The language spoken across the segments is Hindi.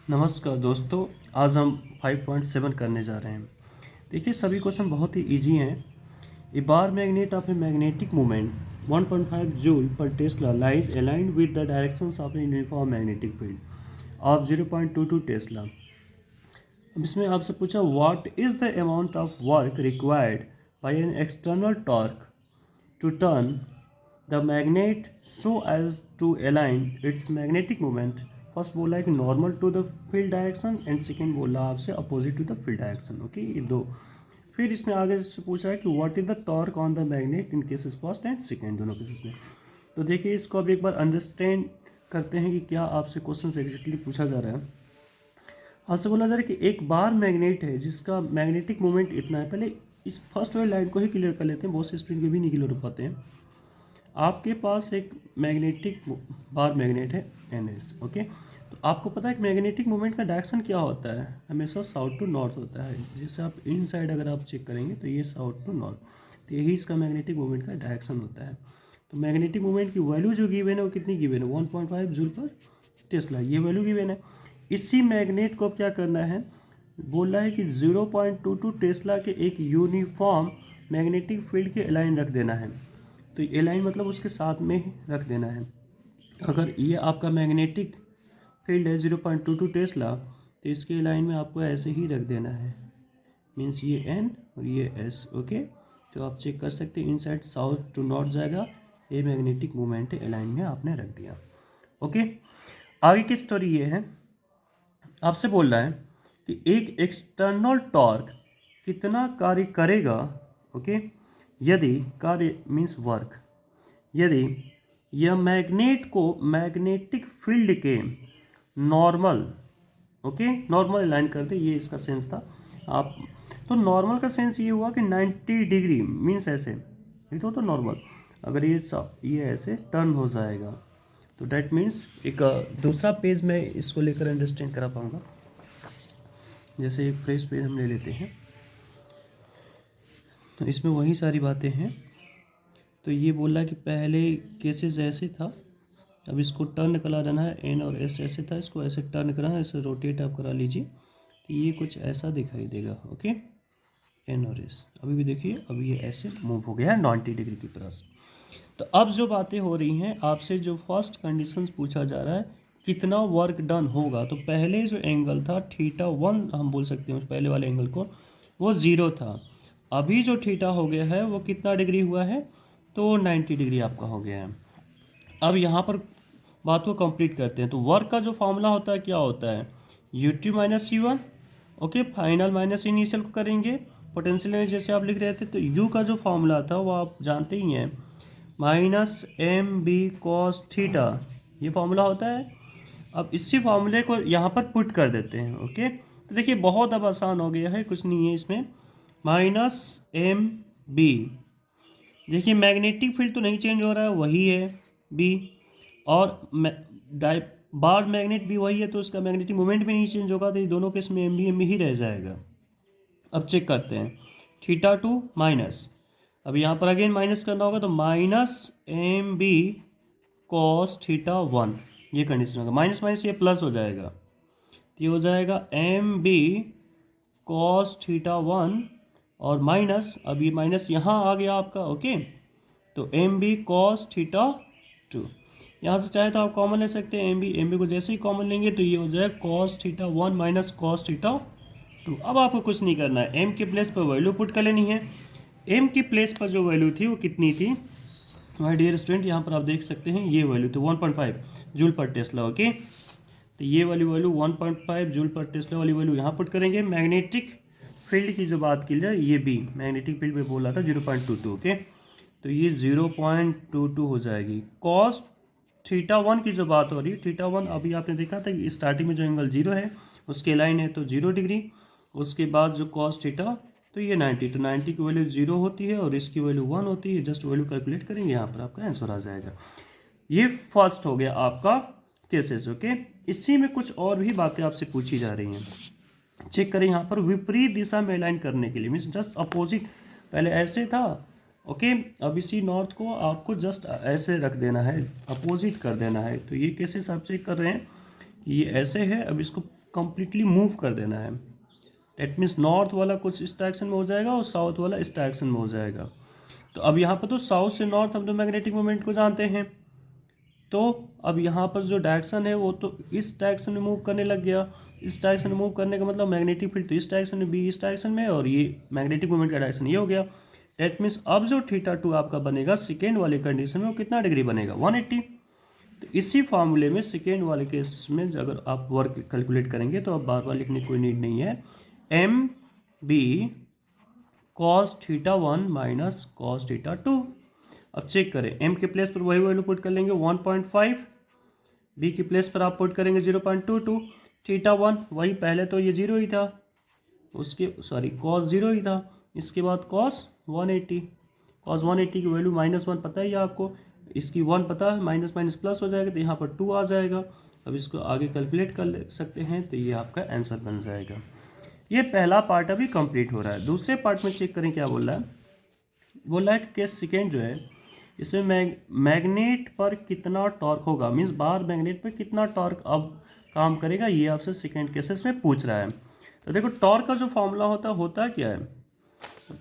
नमस्कार दोस्तों, आज हम 5.7 करने जा रहे हैं। देखिए सभी क्वेश्चन बहुत ही इजी हैं। A bar magnet of a magnetic moment 1.5 joule per tesla lies aligned with the directions of a uniform magnetic field of 0.22 tesla. अब इसमें आपसे पूछा what is the amount of work required by an external torque to turn the magnet so as to align its magnetic moment. First बोला है कि normal to the field direction and second बोला आपसे opposite to the field direction. Okay, ये दो। फिर इसमें आगे से पूछा है कि what is the torque on the magnet in cases first and second, दोनों केसेस में। तो देखिए इसको अब एक बार अंडरस्टैंड करते हैं कि क्या आपसे क्वेश्चन एग्जैक्टली पूछा जा रहा है। आपसे बोला जा रहा है कि एक बार मैग्नेट है जिसका मैग्नेटिक मोमेंट इतना है। पहले इस फर्स्ट वाली लाइन को ही क्लियर कर लेते हैं, बहुत से स्टूडेंट के भी नहीं क्लियर हो पाते हैं। आपके पास एक मैग्नेटिक बार मैग्नेट है NS। ओके, तो आपको पता है कि मैग्नेटिक मोमेंट का डायरेक्शन क्या होता है, हमेशा साउथ टू नॉर्थ होता है। जैसे आप इन साइड अगर आप चेक करेंगे तो ये साउथ टू नॉर्थ, तो यही इसका मैग्नेटिक मोमेंट का डायरेक्शन होता है। तो मैग्नेटिक मोमेंट की वैल्यू जो गिवन है वो कितनी गिवन है, 1.5 जूल पर टेस्ला, ये वैल्यू गिवन है। इसी मैग्नेट को क्या करना है, बोला है कि 0.22 टेस्ला के एक यूनिफॉर्म मैग्नेटिक फील्ड के अलाइन रख देना है। तो ये लाइन मतलब उसके साथ में ही रख देना है। अगर ये आपका मैग्नेटिक फील्ड है 0.22 टेस्ला, तो इसके लाइन में आपको ऐसे ही रख देना है, मीन्स ये N और ये S। ओके, तो आप चेक कर सकते हैं इनसाइड साउथ टू नॉर्थ जाएगा, ये मैग्नेटिक मोमेंट है, लाइन में आपने रख दिया। ओके, आगे की स्टोरी ये है, आपसे बोल रहा है कि एक एक्सटर्नल टॉर्क कितना कार्य करेगा। ओके, यदि कार्य मीन्स वर्क, यदि यह मैग्नेट को मैग्नेटिक फील्ड के नॉर्मल, ओके नॉर्मल अलाइन कर दे, ये इसका सेंस था। आप तो नॉर्मल का सेंस ये हुआ कि 90 डिग्री मीन्स ऐसे, ये तो नॉर्मल, अगर ये ऐसे टर्न हो जाएगा तो डैट मीन्स एक दूसरा पेज में इसको लेकर अंडरस्टैंड करा पाऊंगा। जैसे एक फ्रेश पेज हम ले लेते हैं तो इसमें वही सारी बातें हैं। तो ये बोला कि पहले केसेस ऐसे था, अब इसको टर्न करा देना है, N और S ऐसे था, इसको ऐसे टर्न करना है, ऐसे रोटेट आप करा लीजिए तो ये कुछ ऐसा दिखाई देगा। ओके, N और S अभी भी देखिए, अभी ये ऐसे मूव हो गया है 90 डिग्री की तरफ। तो अब जो बातें हो रही हैं आपसे, जो फर्स्ट कंडीशंस पूछा जा रहा है कितना वर्क डन होगा, तो पहले जो एंगल था θ1 हम बोल सकते हैं, पहले वाले एंगल को, वो 0 था। अभी जो थीटा हो गया है वो कितना डिग्री हुआ है, तो 90 डिग्री आपका हो गया है। अब यहाँ पर बात को कंप्लीट करते हैं। तो वर्क का जो फॉर्मूला होता है क्या होता है, U2 minus U1। Okay, final minus initial को करेंगे, पोटेंशियल में जैसे आप लिख रहे थे तो U का जो फॉर्मूला था वो आप जानते ही हैं, -mb cos थीटा, ये फॉर्मूला होता है। अब इसी फॉर्मूले को यहाँ पर पुट कर देते हैं। ओके, तो देखिए बहुत अब आसान हो गया है, कुछ नहीं है इसमें, -mb, देखिए मैग्नेटिक फील्ड तो नहीं चेंज हो रहा है, वही है B, और बार मैग्नेट भी वही है, तो उसका मैग्नेटिक मोमेंट भी नहीं चेंज होगा, तो ये दोनों केस में एम बी ही रह जाएगा। अब चेक करते हैं, θ2 माइनस, अब यहाँ पर अगेन माइनस करना होगा, तो -mb cos θ1, ये कंडीशन होगा। माइनस माइनस ये प्लस हो जाएगा, तो ये हो जाएगा mb cos θ1 और माइनस, अब ये माइनस यहाँ आ गया आपका। ओके, तो mb cos θ2, यहाँ से चाहे तो आप कॉमन ले सकते हैं mb को, जैसे ही कॉमन लेंगे तो ये हो जाएगा cos θ1 माइनस cos θ2। अब आपको कुछ नहीं करना है, m के प्लेस पर वैल्यू पुट कर लेनी है। m की प्लेस पर जो वैल्यू थी वो कितनी थी माय डियर स्टूडेंट, यहाँ पर आप देख सकते हैं ये वैल्यू थी 1.5 जूल पर टेस्ला। ओके, तो ये वाली वैल्यू 1.5 जूल पर टेस्ला वाली वैल्यू यहाँ पुट करेंगे। मैग्नेटिक फील्ड की जो बात की जाए, ये भी मैग्नेटिक फील्ड में बोला था 0.22। ओके, तो ये 0.22 हो जाएगी। कॉस θ1 की जो बात हो रही है, θ1 अभी आपने देखा था कि स्टार्टिंग में जो एंगल 0 है उसके लाइन है तो 0 डिग्री, उसके बाद जो कॉस थीटा, तो ये 90, तो 90 की वैल्यू 0 होती है और इसकी वैल्यू 1 होती है। जस्ट वैल्यू कैलकुलेट करेंगे, यहाँ पर आपका आंसर आ जाएगा। ये फर्स्ट हो गया आपका केसेस। ओके, इसी में कुछ और भी बातें आपसे पूछी जा रही हैं। चेक करें यहाँ पर, विपरीत दिशा में अलाइन करने के लिए, मीन्स जस्ट अपोजिट, पहले ऐसे था। ओके, अब इसी नॉर्थ को आपको जस्ट ऐसे रख देना है, अपोजिट कर देना है। तो ये केसेस आप चेक कर रहे हैं कि ये ऐसे है, अब इसको कम्प्लीटली मूव कर देना है। डेट मीन्स नॉर्थ वाला कुछ इस डायरेक्शन में हो जाएगा और साउथ वाला इस डायरेक्शन में हो जाएगा। तो अब यहाँ पर तो साउथ से नॉर्थ हम तो मैग्नेटिक मोमेंट को जानते हैं, तो अब यहाँ पर जो डायरेक्शन है वो तो इस डायरेक्शन में मूव करने लग गया। इस डायरेक्शन में मूव करने का मतलब मैग्नेटिक फील्ड तो इस डायरेक्शन में, बी इस डायरेक्शन में, और ये मैग्नेटिक मोमेंट का डायरेक्शन ये हो गया। डेट मीन्स अब जो θ2 आपका बनेगा सेकेंड वाले कंडीशन में वो कितना डिग्री बनेगा, 180। तो इसी फार्मूले में सेकेंड वाले केस में अगर आप वर्क कैलकुलेट करेंगे तो अब बार बार लिखने की कोई नीड नहीं है। M B cos θ1 minus cos θ2। अब चेक करें, एम के प्लेस पर वही वैल्यू पुट कर लेंगे 1.5, बी के प्लेस पर आप पुट करेंगे 0.22, θ1 वही, पहले तो ये 0 ही था, उसके कॉस 0 ही था, इसके बाद कॉस 180। कॉस 180 की वैल्यू -1 पता ही है आपको, इसकी 1 पता है, माइनस माइनस प्लस हो जाएगा तो यहाँ पर 2 आ जाएगा। अब इसको आगे कैलकुलेट कर सकते हैं तो ये आपका आंसर बन जाएगा। ये पहला पार्ट अभी कंप्लीट हो रहा है। दूसरे पार्ट में चेक करें क्या बोल रहा है। बोल रहा है कि केस सेकेंड जो है इसमें मैग्नेट पर कितना टॉर्क होगा, मीन्स बाहर मैग्नेट पर कितना टॉर्क अब काम करेगा, ये आपसे सेकेंड केसेस में पूछ रहा है। तो देखो टॉर्क का जो फॉर्मूला होता क्या है,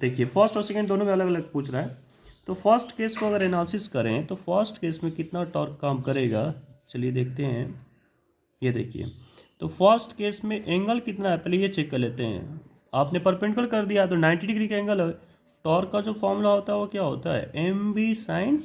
देखिए फर्स्ट और सेकेंड दोनों में अलग अलग पूछ रहा है। तो फर्स्ट केस को अगर एनालिसिस करें तो फर्स्ट केस में कितना टॉर्क काम करेगा, चलिए देखते हैं। ये देखिए, तो फर्स्ट केस में एंगल कितना है पहले ये चेक कर लेते हैं। आपने परपेंडिकुलर कर दिया तो 90 डिग्री का एंगल है। टॉर्क का जो फॉर्मूला होता है वो क्या होता है, एम बी साइन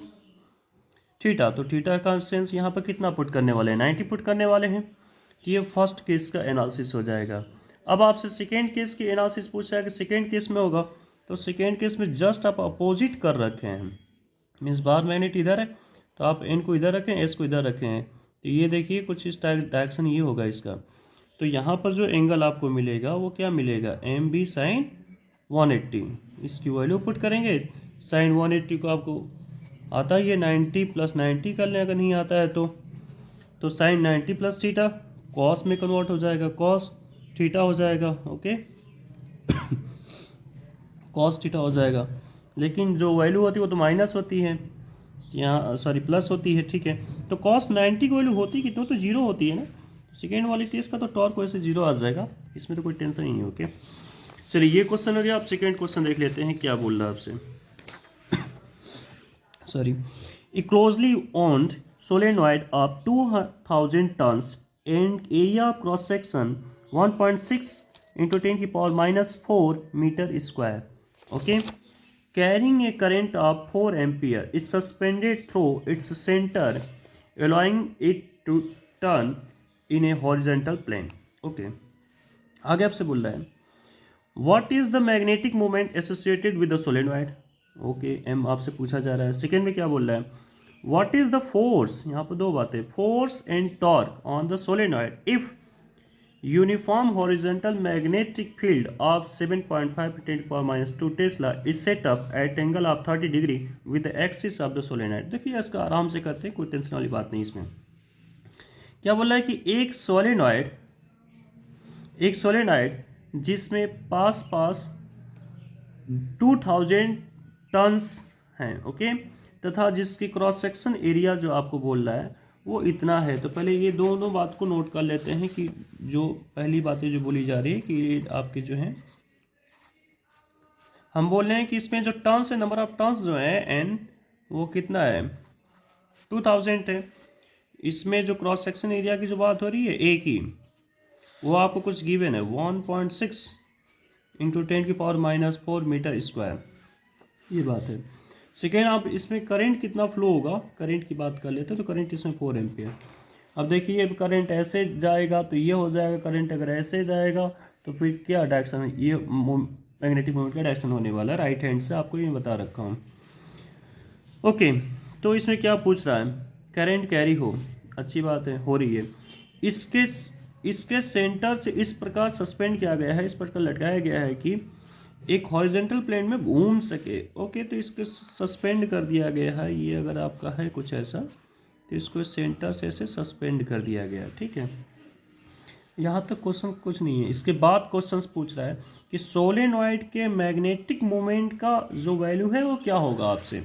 थीटा। तो थीटा का सेंस यहाँ पर कितना पुट करने वाले हैं, 90 पुट करने वाले हैं। तो ये फर्स्ट केस का एनालिसिस हो जाएगा। अब आपसे सेकेंड केस की एनालिसिस पूछा है कि सेकेंड केस में होगा, तो सेकेंड केस में जस्ट आप अपोजिट कर रखे हैं, मीन्स बाहर मैग्नेट इधर है तो आप एन को इधर रखें, एस को इधर रखें। तो ये देखिए कुछ इस डायरेक्शन ये होगा इसका। तो यहाँ पर जो एंगल आपको मिलेगा वो क्या मिलेगा, एम बी साइन 180। इसकी वैल्यू पुट करेंगे, साइन 180 को आपको आता ही है 90 + 90 कर लें अगर नहीं आता है तो साइन 90 + थीटा कॉस में कन्वर्ट हो जाएगा, कॉस थीटा हो जाएगा। ओके कॉस थीटा हो जाएगा, लेकिन जो वैल्यू होती है वो तो माइनस होती है, यहाँ प्लस होती है, ठीक है। तो कॉस 90 की वैल्यू होती कितनी, तो 0 होती है ना। सेकेंड वाले केस का तो टॉर्क वैसे 0 आ जाएगा, इसमें तो कोई टेंशन ही नहीं। ओके चलिए ये क्वेश्चन हो गया। आप सेकेंड क्वेश्चन देख लेते हैं क्या बोल रहा है आपसे। A closely owned solenoid of 2000 tons and area of cross section 1.6 into 10 की power -4 meter square, okay, carrying a current of 4 ampere is suspended through its center, allowing it to turn in a horizontal plane. Okay, आगे आपसे बोल रहा है What is the magnetic moment associated with the solenoid? Okay M आपसे पूछा जा रहा है। सेकेंड में क्या बोल रहा है, व्हाट इज द फोर्स, यहाँ पर दो बातें, force and torque on the solenoid if uniform horizontal magnetic field of 7.5 × 10⁻² Tesla is set up at angle of 30 degree with the axis of the solenoid. देखिए इसका आराम से करते हैं, कोई टेंशन वाली बात नहीं इसमें। क्या बोल रहा है कि एक सोलेनॉइड जिसमें पास 2000 टन्स हैं, ओके, तथा जिसकी क्रॉस सेक्शन एरिया जो आपको बोल रहा है वो इतना है। तो पहले ये दोनों बात को नोट कर लेते हैं कि जो पहली बातें जो बोली जा रही है कि आपके जो हैं, हम बोल रहे हैं कि इसमें जो टर्न्स है, नंबर ऑफ टर्न्स जो है एन, वो कितना है 2000 है। इसमें जो क्रॉस सेक्शन एरिया की जो बात हो रही है ए की, वो आपको कुछ गिवन है 1.6 × 10⁻⁻4 मीटर स्क्वायर, ये बात है। सेकेंड आप इसमें करंट कितना फ्लो होगा, करंट की बात कर लेते हैं। तो करंट इसमें 4 एम्पियर। अब देखिए करंट ऐसे जाएगा तो ये हो जाएगा, करंट अगर ऐसे जाएगा तो फिर क्या डायरेक्शन है, ये मैग्नेटिक मोमेंट का डायरेक्शन होने वाला है राइट हैंड से, आपको ये बता रखा हूँ। ओके तो इसमें क्या पूछ रहा है, करंट कैरी हो, अच्छी बात है, हो रही है। इसके सेंटर से इस प्रकार सस्पेंड किया गया है, इस प्रकार लटकाया गया है कि एक हॉरिजॉन्टल प्लेन में घूम सके। ओके तो इसको सस्पेंड कर दिया गया है, ये अगर आपका है कुछ ऐसा तो इसको सेंटर से ऐसे सस्पेंड कर दिया गया, ठीक है। यहाँ तक क्वेश्चन कुछ नहीं है। इसके बाद क्वेश्चन पूछ रहा है कि सोलेनॉइड के मैग्नेटिक मोमेंट का जो वैल्यू है वो क्या होगा आपसे।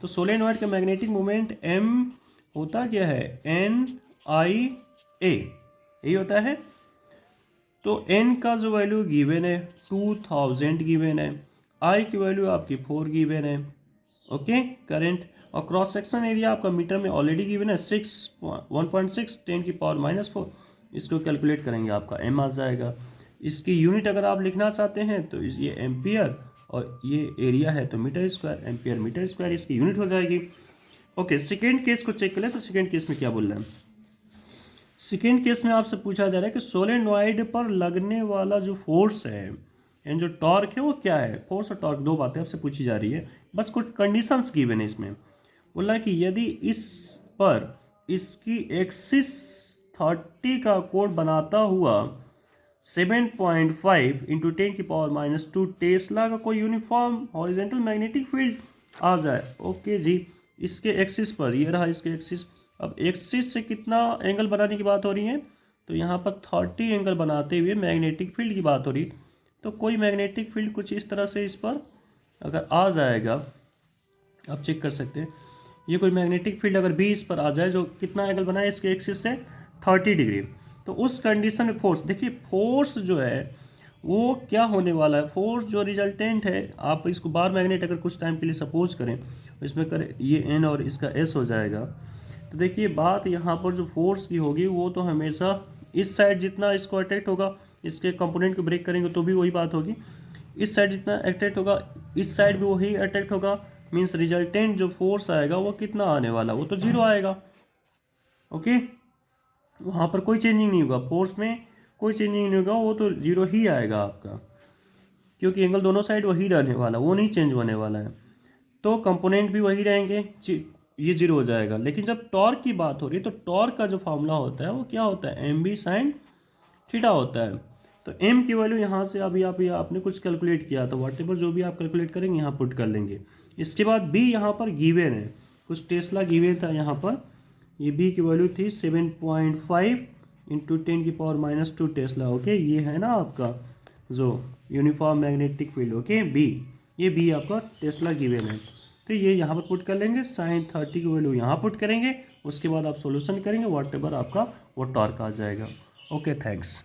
तो सोलेनॉइड का मैग्नेटिक मोमेंट एम होता क्या है, NIA, यही होता है। तो n का जो वैल्यू गिवन है 2000 गिवन है, I की वैल्यू आपकी 4 गिवन है। ओके, करंट और क्रॉस सेक्शन एरिया आपका मीटर में ऑलरेडी गिवन है 1.6 10⁻⁻4। इसको कैलकुलेट करेंगे आपका m आ जाएगा। इसकी यूनिट अगर आप लिखना चाहते हैं तो ये एम्पियर और ये एरिया है तो metre square, ampere metre square इसकी यूनिट हो जाएगी। ओके, सेकेंड केस को चेक कर ले तो सेकेंड केस में क्या बोल रहा है। सेकेंड केस में आपसे पूछा जा रहा है कि सोलेनॉइड पर लगने वाला जो फोर्स है एंड जो टॉर्क है वो क्या है। फोर्स और टॉर्क दो बातें आपसे पूछी जा रही है, बस कुछ कंडीशंस गिवन है इसमें। बोला कि यदि इस पर इसकी एक्सिस 30 का कोण बनाता हुआ 7.5 इंटू 10⁻⁻2 टेस्ला का कोई यूनिफॉर्म हॉरिजेंटल मैग्नेटिक फील्ड आ जाए। ओके जी, इसके एक्सिस पर, ये रहा इसके एक्सिस। अब एक्सिस से कितना एंगल बनाने की बात हो रही है, तो यहाँ पर 30 एंगल बनाते हुए मैग्नेटिक फील्ड की बात हो रही। तो कोई मैग्नेटिक फील्ड कुछ इस तरह से इस पर अगर आ जाएगा, आप चेक कर सकते हैं, ये कोई मैग्नेटिक फील्ड अगर भी इस पर आ जाए जो कितना एंगल बनाए इसके एक्सिस से 30 डिग्री, तो उस कंडीशन में फोर्स, देखिए फोर्स जो है वो क्या होने वाला है। फोर्स जो रिजल्टेंट है, आप इसको बार मैग्नेट अगर कुछ टाइम के लिए सपोज करें, इसमें करें ये एन और इसका एस हो जाएगा, तो देखिए बात यहाँ पर जो फोर्स की होगी वो तो हमेशा इस साइड जितना इसको अट्रैक्ट होगा, इसके कंपोनेंट को ब्रेक करेंगे तो भी वही बात होगी। इस साइड जितना अट्रैक्ट होगा इस साइड भी वही अट्रैक्ट होगा, मीन्स रिजल्टेंट जो फोर्स आएगा वो कितना आने वाला, वो तो जीरो आएगा। ओके, वहाँ पर कोई चेंजिंग नहीं होगा, फोर्स में कोई चेंजिंग नहीं होगा, वो तो जीरो ही आएगा आपका, क्योंकि एंगल दोनों साइड वही रहने वाला, वो नहीं चेंज होने वाला है। तो कंपोनेंट भी वही रहेंगे, ये जीरो हो जाएगा। लेकिन जब टॉर्क की बात हो रही है तो टॉर्क का जो फॉर्मूला होता है वो क्या होता है, एम बी साइन थीटा होता है। तो m की वैल्यू यहाँ से अभी आपने कुछ कैलकुलेट किया तो व्हाटएवर जो भी आप कैलकुलेट करेंगे यहाँ पुट कर लेंगे। इसके बाद b यहाँ पर गिवन है, कुछ टेस्ला गिवन था यहाँ पर, ये b की वैल्यू थी 7.5 इंटू 10⁻⁻2 टेस्ला। ओके, ये है ना आपका जो uniform magnetic field. Okay, b, ये b आपका टेस्ला गिवन है, तो ये यहाँ पर पुट कर लेंगे। साइन 30 की वैल्यू यहाँ पुट करेंगे, उसके बाद आप सोल्यूशन करेंगे, व्हाटएवर आपका वो टॉर्क आ जाएगा। Okay, thanks.